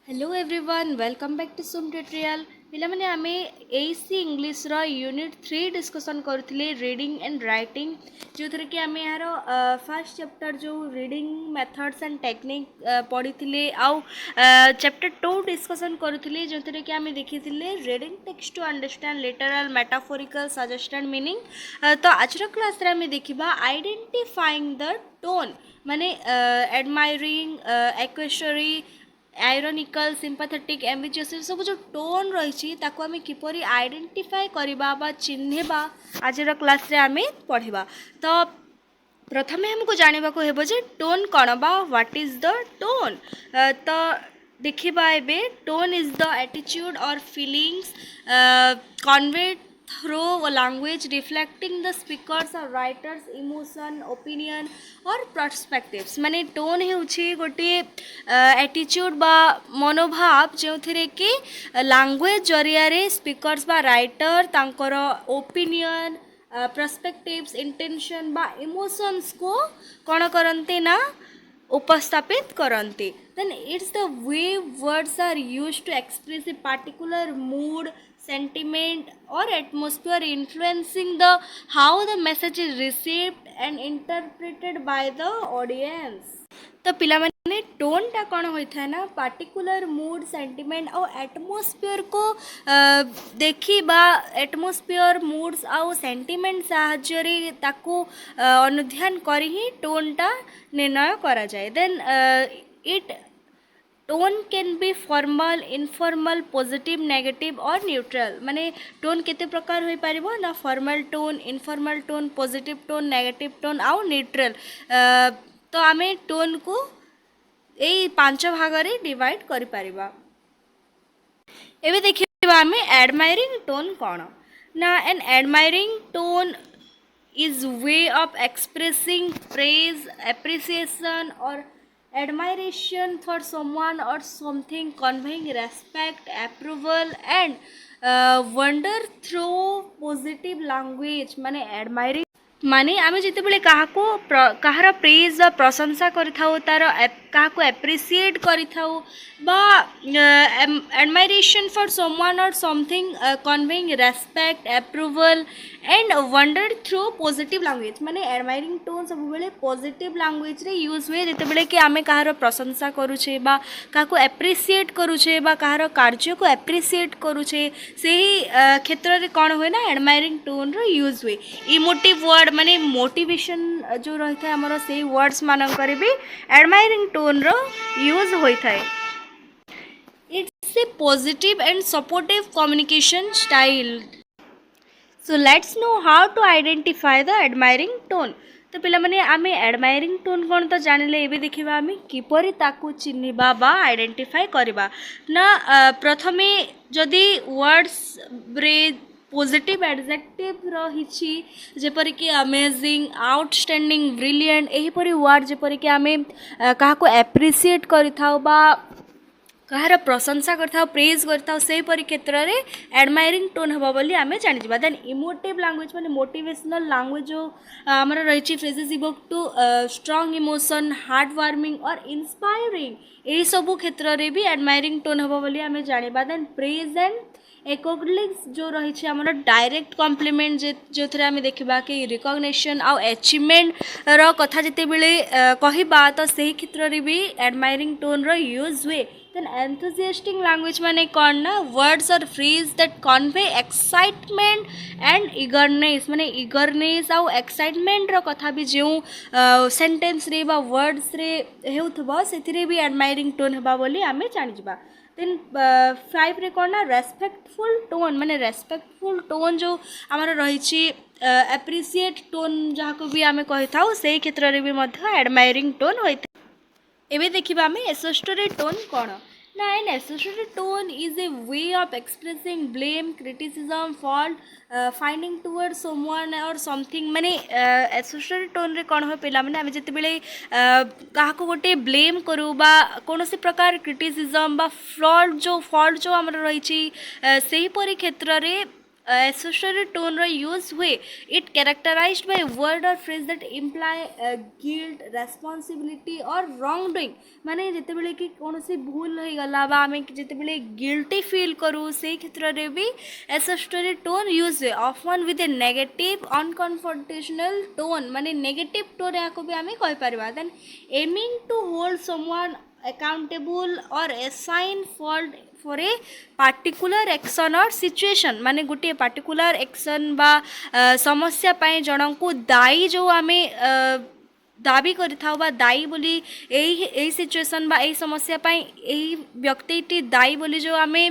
Hello everyone welcome back to सुम tutorial पिला माने आमे एसी इंग्लिश रो यूनिट 3 डिस्कशन करथिले रीडिंग एंड राइटिंग जो थरे कि आमे यार फर्स्ट चैप्टर जो रीडिंग मेथड्स एंड टेक्निक पढ़िथिले आउ चैप्टर 2 डिस्कशन करथिले जो थरे कि आमे देखिथिले reading text to understand literal metaphorical suggested meaning तो आज रो क्लास रे आमे देखिबा आइडेंटिफाइंग द टोन माने admiring accusatory ironical sympathetic ambiguous सब जो टोन रही आम किपर आइडेंटिफाई करवा बा चिन्हवा आज क्लास रे आम पढ़ा तो प्रथमे हमको जानवा को हेबो जे टोन कौन बा व्हाट इज द टोन तो देखिबा एबे टोन इज द एटीट्यूड और feelings conveyed through a language reflecting the speakers or writers emotion opinion or perspectives माने टोन हेउछि गोटे एटीट्यूड बा मनोभाव जो थिरे कि लैंग्वेज जरिया रे स्पीकर्स बा राइटर तांकर ओपिनियन पर्सपेक्टिव्स इंटेंशन बा इमोशंस को कौन करते ना उपस्थापित करते then it's the way words are used to express a particular mood sentiment or atmosphere influencing the how the message is received and interpreted by the audience तो पिला माने टोन टा कौन होता है ना particular mood sentiment or atmosphere को देखी बा एटमोस्फियर मूड्स आउ सेंटिमेंट साहाଯ୍ୟରେ ताको अनुध्यान करी ही टोन टा निर्णय करा जाए then it tone can be formal informal positive negative or neutral माने टोन केते प्रकार होई पारिबो ना formal tone informal tone positive tone negative tone आउ न्यूट्रल तो आमे टोन को एई पांच भाग रे डिवाइड करि पारिबा एबे देखिबा आमे एडमायरिंग टोन कोन ना an admiring tone is way of expressing praise appreciation or admiration for someone or something conveying respect approval and wonder through positive language माने admiring माने आमे जितेबेले कहार प्रेज बा प्रशंसा करिथाउ तार काहाको एप्रिशिएट करिथाउ बा एडमायरेशन फॉर समवन और something conveying respect approval and wonder through positive language माने admiring tone सब बेले पॉजिटिव लैंग्वेज रे यूज हुए जितेबेले कि आमे कहार प्रशंसा करूछे बा काहाको एप्रिशिएट करूछे बा कहार कार्य को एप्रिशिएट करूछे सेही क्षेत्र रे कोन होय ना एडमायरिंग टोन रो यूज हुए इमोटिव वर्ड माने मोटिवेशन जो रही है आमर से वर्ड्स मानक भी एडमायरिंग टोन रो यूज होता है it's a positive and supportive communication style so let's know how to identify the admiring tone तो पिला माने आमे एडमायरिंग टोन कौन तो जानिले एबे देखिबा आमे किपरि ताकू चिन्हिबा बा आइडेंटिफाई करबा ना प्रथमे जदि वर्ड्स रे पॉजिटिव एडजेक्टिव रही जेपरिक अमेजिंग आउटस्टैंडिंग ब्रिलियंट एहीपरि वर्ड जेपरिक आमे काहाको एप्रिशिएट करिथाउ बा कहार प्रशंसा करथाउ प्रेज करथाउ सेहीपरि क्षेत्र रे एडमायरिंग टोन हबा बोली आमे जानि जिबा देन इमोटिव लैंग्वेज माने मोटिवेशनल लैंग्वेज जो हमर रही phrases evoke to strong emotion heartwarming or inspiring एही सबु क्षेत्र रे भी एडमायरिंग टोन हबा बोली आमे जानिबा देन प्रेज एंड एक्नॉलेज जो रही आमर डायरेक्ट कॉम्प्लीमेंट जो थे आम देखा कि रिकग्निशन आउ अचीवमेंट रो कथा जिते बेले कहबा तो सही क्षेत्र रे भी एडमायरिंग टोन रो यूज हुए देन एंथुसियास्टिक लैंग्वेज माने कौन ना वर्ड्स और phrase that convey excitement and eagerness माने इगरनेस आउ एक्साइटमेंट रो कथा भी जो सेंटेंस रे बा वर्ड्स रे हेउथबो सेथिरे भी एडमायरिंग टोन हेबा बोली आमे जानि जिबा देन 5 रे कौन ना रेस्पेक्टफुल टोन माने रेस्पेक्टफुल टोन जो आमर रही एप्रिशिएट टोन जहाँ को भी आमे कहि थाउ सेही क्षेत्र रे भी मध्य एडमायरिंग टोन होइता एबे देखिबा आमे एसोसिएटेड टोन कौन ना an associated tone is a way of expressing blame criticism fault finding toward someone और समथिंग माने एसोसिएटेड टोन रे कौन हो पेला माने आमे जते बेले काहाको गोटे ब्लेम करू बा कोनोसी प्रकार क्रिटिसिज्म बा फॉल्ट जो हमर रही सेही परि क्षेत्र रे accessory tone ର यूज हुए इट कैरेक्टराइज्ड बाय वर्ड और phrase that imply guilt responsibility और रॉन्ग डूइंग माने जिते बेले कि कोनोसी भूल हो गला बा आमे जिते बेले गिल्टी फील करू से क्षेत्र रे भी accessory tone यूज हुए often with a negative unconfrontational tone माने नेगेटिव टोन या को भी आमे कहि परबा then aiming to hold someone accountable or assign fault for a particular action or situation माने गोटे particular action बा समस्या पाए जन को दायी जो आमे दाबी करि थाउ बा दायी बोली एही सिचुएशन बा एही समस्या पाए एही व्यक्तिटी दायी बोली जो आमे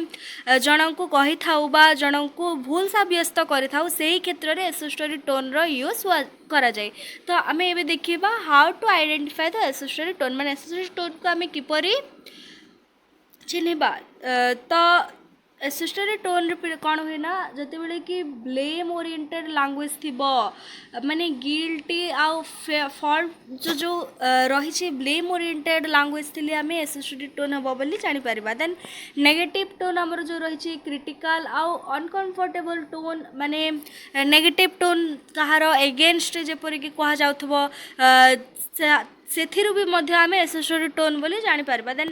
जन को कहि थाउ बा जन को भूल साब्यस्त करि थाउ सेही क्षेत्र रे accessory tone रो यूज करा जाए तो आमे एबे देखिबा how to identify the accessory tone माने accessory tone को आमे किपरि चिन्हबा तो accessory tone रे कौन हुए ना जते बेले कि ब्लेम ओरिएंटेड लैंग्वेज थिबो माने गिल्टी आउ फॉल्ट जो रही छे ब्लेम ओरिएंटेड लैंग्वेज थिले आमे accessory tone हबो बोली जानि परबा देन नेगेटिव टोन हमर जो रही छे क्रिटिकल आउ अनकंफर्टेबल टोन माने नेगेटिव टोन कहार अगेंस्ट जेपरि कि कहा जाउथबो सेथिरु भी मध्य आमे accessory tone बोली जानि परबा देन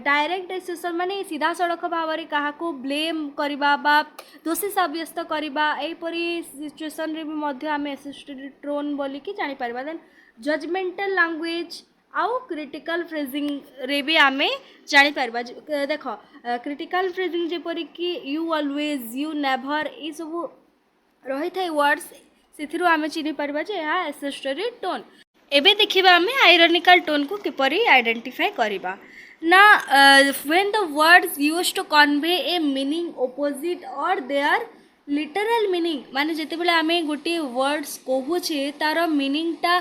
डायरेक्ट accessory माने सीधा सड़क भाव रे काहा को ब्लेम करबा बा दोषी साब्यस्त करबा एई परी सिचुएशन रे भी मध्य आमे accessory tone बोली कि जानि परबा देन जजमेंटल लैंग्वेज आउ क्रिटिकल फ्रेजिंग रे भी आमे जानि परबा देखो क्रिटिकल फ्रेजिंग जेपरि कि यू ऑलवेज यू नेवर ई सब रही थाई वर्ड्स सेथिरु आमे चिनि परबा जे हा accessory tone एबे देखिबा आमे आयरनिकल टोन को किपरि आइडेंटिफाई करिबा ना when the words used to convey a meaning opposite or their literal meaning माने जेते बेले आमे गोटे वर्ड्स कहूचे तार मीनिंग ता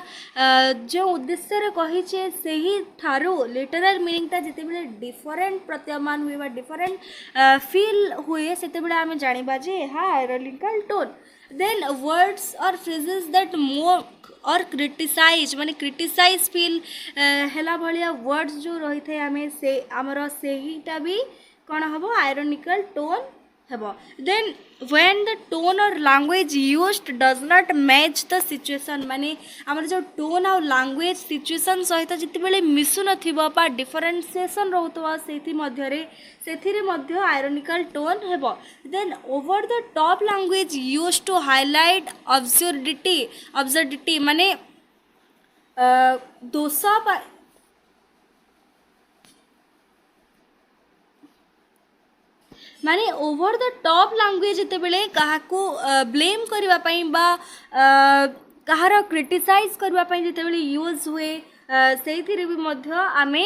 जो उद्देश्य रे कहि छे सेही थारो लिटरल मीनिंग ता जेते बेले डिफरेंट प्रतीयमान हुए बा डिफरेंट फील हुए सेते बेले आमे जानिबा जे हा आयरनिकल टोन देन वर्ड्स और फ्रेजेस दैट मोक और क्रिटिसाइज माने क्रिटिसाइज फील हेला भलिया वर्ड्स जो रही थे आमे से हमर सेहीटा भी कोन हबो आयरनिकल टोन हेबो देन व्हेन द टोन और language used does not match the situation माने हमर जो टोन और लैंग्वेज सिचुएशन सहित जिते बेले मिसु नथिबो बा डिफरेंशिएशन रहउतबा सेथि मध्य रे सेथिरे मध्य आयरनिकल टोन हेबो then over the top language used to highlight absurdity माने दोसा माने ओवर द टॉप लैंग्वेज जेते बेले काहा को ब्लेम करबा पई बा कहार क्रिटिसाइज करबा पई जेते बेले यूज हुए सेथिरे भी मध्य आमे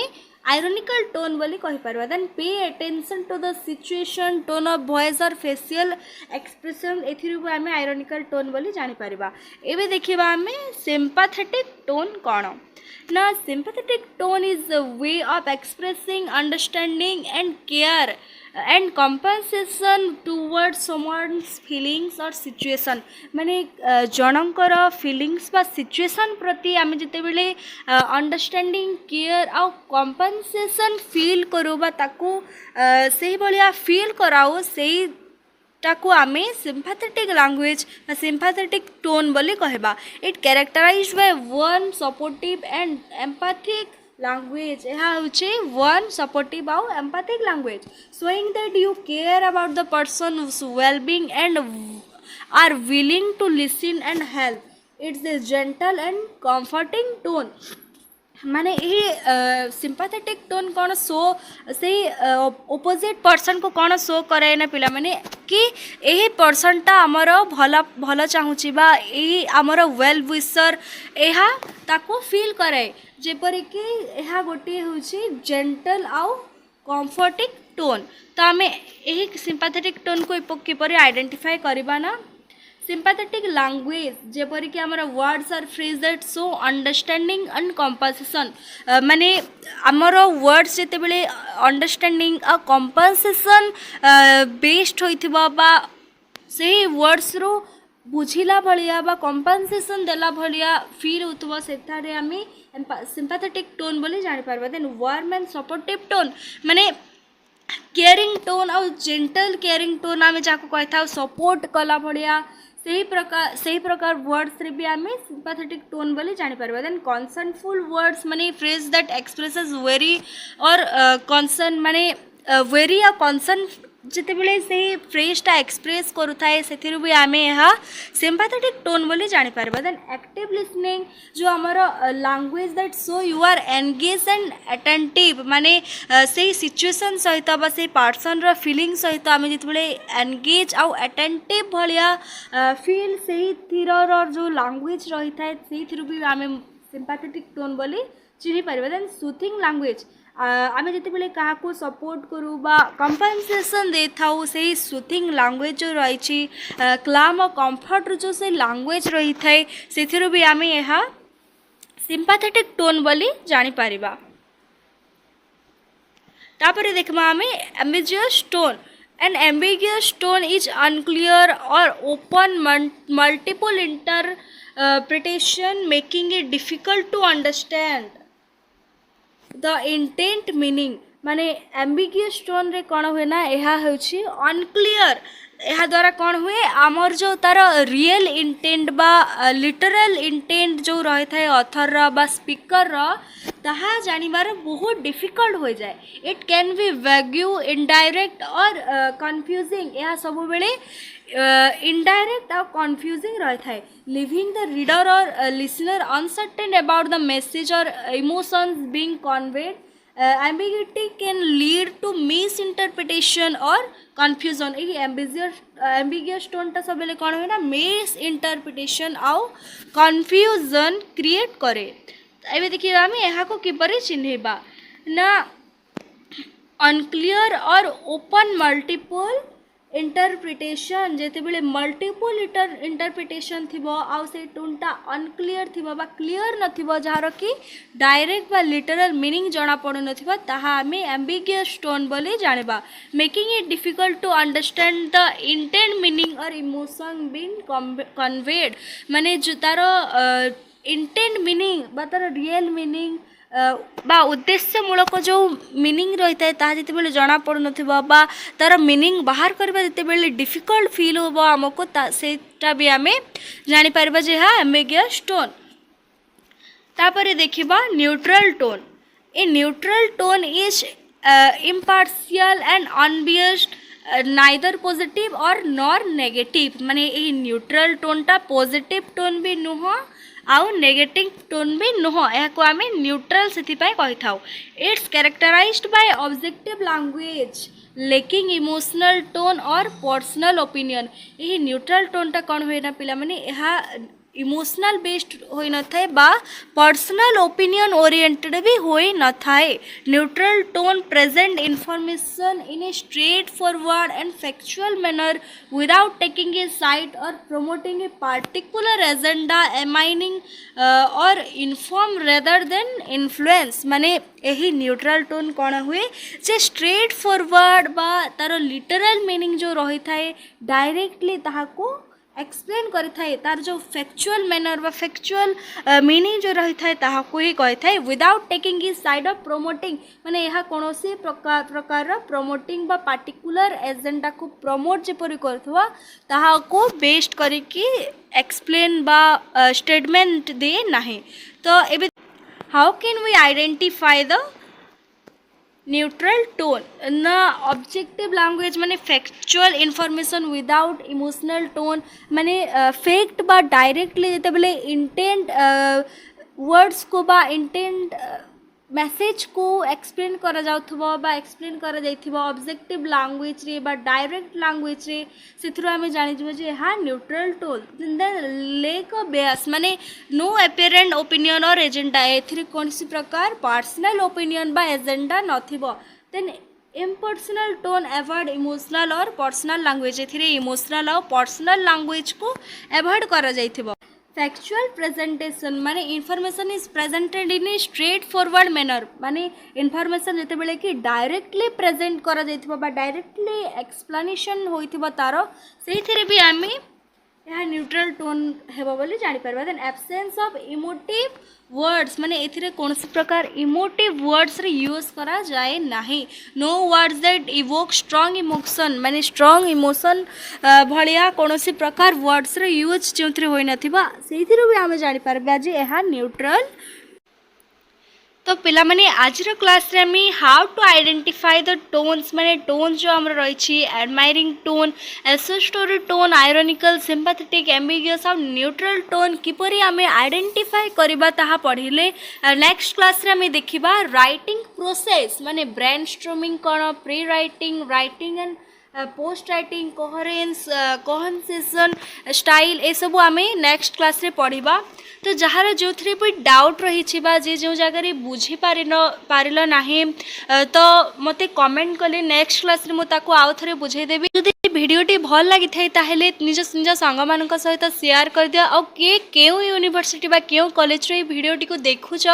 आयरनिकल टोन बोली कहि परबा then pay attention to the situation tone of voice और फेशियल एक्सप्रेशन एथिरे भी आमे आयरनिकल टोन बोली जानि परबा एबे देखिबा आमे सिंपैथेटिक टोन कोन ना sympathetic tone is a way of expressing understanding and care and compensation towards someone's feelings or situation माने जनकर feelings बा situation प्रति आमे जते बेले understanding care आ compensation feel करू बा ताकू सेही बलिया feel कराओ सेही ताकू आमे sympathetic language sympathetic tone बोली कहबा it characterised by one supportive and empathic language एहा होचे वन सपोर्टिव आउ empathic language showing that you care about the person's well-being and are willing to listen and help it's a gentle and comforting tone माने ये sympathetic tone कौन show से opposite person को कौन show करे ना पिला माने कि यही पर्सनटा आमर भल भल चाहूची बा यही आमर वेल विशर एहा ताको फील करे जेपरि कि एहा गोटे होची जेंटल आउ कंफर्टिंग टोन तो आमे यही सिंपैथेटिक टोन को किपरि आइडेंटिफाई करबा ना sympathetic language जेपरि कि हमर words or phrase that show understanding and compensation माने हमर वर्ड्स जेते बेले अंडरस्टैंडिंग आ कंपनसेशन बेस्ड होइथिबा बा सेही वर्ड्स रो बुझिला भलिया बा कंपनसेशन देला भलिया फील होतबा सेथारे आमी सिंपैथेटिक टोन बोली जानि परबा then warm and supportive tone माने केयरिंग टोन आउ जेंटल केयरिंग टोन आम जहाँ कही था सपोर्ट कला भाया सही प्रकार वर्ड्स रे भी आम सिंपाथेटिक टोन बोली जापर देन कनसर्नफुल वर्ड्स माने फ्रेज दैट एक्सप्रेसेस वेरी और कनसर्न माने वेरी आ कनसर्न जितेबले से फ्रेजटा एक्सप्रेस करूए से भी आम यह सिंपाथेटिक टोन बोली जापर देन एक्टिव लिसनिंग जो आमर language that show you are engage and attentive माने से सिचुएशन सहित बा से पर्सन रो फीलिंग सहित आम जितेबले एंगेज आउ अटेंटिव भाया फील से जो लैंग्वेज रही था से भी आम सिंपाथेटिक टोन बोली चिन्ह पार देन सुथिंग लैंग्वेज आम जितेबले क्या सपोर्ट करूँ बा कंपनसेशन दे था से सुथिंग लैंग्वेज जो रही क्लाम और कंफर्ट जो से लैंग्वेज रही थाए से भी आम यह सिंपाथेटिक टोन बोली जापर तापर देखा आम ambiguous tone an ambiguous tone is unclear or open multiple interpretation making it difficult to understand the intent meaning माने एम्बिगियस टोन रे कौन हुए ना यह हूँ अनक्लियर यह द्वारा कौन हुए आमर जो तार रियल इंटेंट बा लिटरल इंटेंट जो रही था ऑथर बा स्पीकर ताहा जानिबार बहुत डिफिकल्ट हो जाए it can be vague indirect और कन्फ्यूजिंग यह सब बेले इनडायरेक्ट और कन्फ्यूजिंग रही था leaving the reader or listener uncertain about the message or emotions being conveyed ambiguity can lead to misinterpretation or confusion ये ambiguous tone टा सब बेले कौन हुए ना मिसइंटरप्रिटेशन आउ कन्फ्यूजन क्रिएट करे एबे देखिए आम यहाँ को किपरि चिन्हबा ना unclear or open multiple interpretation जेते बेले मल्टीपल इंटरप्रिटेशन थिबो आउ से टोनटा अनक्लियर थिबो बा क्लियर नथिबो जार कि डायरेक्ट बा लिटरल मीनिंग जना पड़ो नथिबो ताहा आमे एम्बिगियस टोन बोली जानिबा making it difficult to understand the intent meaning or emotion being conveyed माने जो तार इंटेंट मीनिंग बा तार रियल मीनिंग बा उद्देश्यमूलक जो मीनिंग रही है ताहा जितेबेले जना पड़ु नथिबो बा तार मीनिंग बाहर करबा जितेबेले डिफिकल्ट फील होबो हमको सेटा भी आमे जानि परबा जे हा एम्बिगियस टोन तापरे देखिबा neutral tone a neutral tone is impartial and unbiased neither positive or nor negative माने ए न्यूट्रल टोनटा पॉजिटिव टोन भी नुह आउ नेगेटिव टोन भी नुह या आम न्यूट्रल से कही था it's characterised by objective language lacking emotional tone or personal opinion ये न्यूट्रल टोनटा कौन हुए ना पिला माने यह इमोशनल बेस्ड हो न थाए बा पर्सनल ओपिनियन ओरिएंटेड भी हो न थाए neutral tone present information in a straight forward and factual manner without taking a side और प्रमोटिंग ए पार्टिकुलर एजेंडा एमाइनिंग और इन्फॉर्म रेदर देन इन्फ्लुएंस माने यही न्यूट्रल टोन कौन हुए जे स्ट्रेट फॉरवर्ड बा तार लिटरल मीनिंग जो रही थाए डायरेक्टली ताहाको एक्सप्लेन करें तार जो फैक्चुअल मैनर व फैक्चुअल मीनिंग जो रही है ताहाको ही कही थाए without taking is side of promoting माने यह कौन सी प्रकार प्रमोटिंग बा पार्टिकुलर एजेंडा को प्रमोट जेपरी करथवा ताहाको बेस्ड करिकी एक्सप्लेन बा स्टेटमेंट दे नाही तो एबे how can we identify the neutral tone ना ऑब्जेक्टिव लैंग्वेज माने factual information without emotional tone माने फैक्ट बा डायरेक्टली जेते बेले इंटेंट वर्ड्स को बा इंटेंट मैसेज को एक्सप्लेन करा जाउथबो बा एक्सप्लेन करा जाइथिबो ऑब्जेक्टिव लैंग्वेज रे बा डायरेक्ट लैंग्वेज रे सेथुरो आमे जानि जबो जे हा neutral tone then lack of bias माने no apparent opinion or agenda एथिरे कोनसी प्रकार पर्सनल ओपिनियन बा एजेंडा नथिबो then impersonal tone avoid emotional और पर्सनल लैंग्वेज एथिरे इमोशनल और पर्सनल लैंग्वेज को अवॉइड करा जाइथिबो फैक्चुअल प्रेजेंटेशन माने information is presented in a straightforward manner माने इनफॉरमेशन जेते बेले कि डायरेक्टली प्रेजेंट करा जाइथिबो बा डायरेक्टली एक्सप्लेनेशन होइथिबो तारो सेहिथिरे भी आमे यह न्यूट्रल टोन हेबो बोली जानि परबा। Then absence of emotive words माने एथिरे कोनसी प्रकार इमोटिव वर्ड्स रे यूज करा जाए नाही। No words that evoke strong emotion माने स्ट्रांग इमोशन भलिया कोनसी प्रकार वर्ड्स रे यूज जोंथरे होई नथिबा सेथिरो भी आमे जानि परबा जे एहा न्यूट्रल। तो पिला माने आज क्लास रे आमे how to identify the tones माने टोन जो हमर रही एडमायरिंग टोन एसोस्टोरी टोन आयरोनिकल सिंपैथेटिक एम्बिगियस और न्यूट्रल टोन किपरि आमे आइडेंटिफाई करबा ताहा पढ़िले। नेक्स्ट क्लास रे आमे देखिबा राइटिंग प्रोसेस माने ब्रेनस्टॉर्मिंग कोन pre writing writing and post writing coherence cohesion style ए सब आमे नेक्स्ट क्लास रे पढ़िबा। तो जहाँ जो थी भी डाउट रही जे जो जगह बुझी पारिल नाही तो मते कमेंट कले नेक्स्ट क्लास रे मुझे आउ थे बुझेदेवी। जदि भिडियोटी भल लगी थाए निज निज सांग मान सहित शेयर कर दिया और किए केउ यूनिवर्सिटी बा केउ कॉलेज रे भिडियोटी को देखुच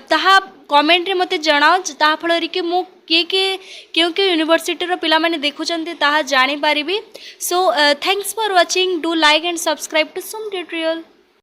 ताहा कमेंट रे मते जणाओ ता फल कि मु क्यों यूनिवर्सिटी रो पिला माने देखुचंती ताहा जानि पारिबी। So thanks for watching do like and subscribe to सुम ट्यूटोरियल।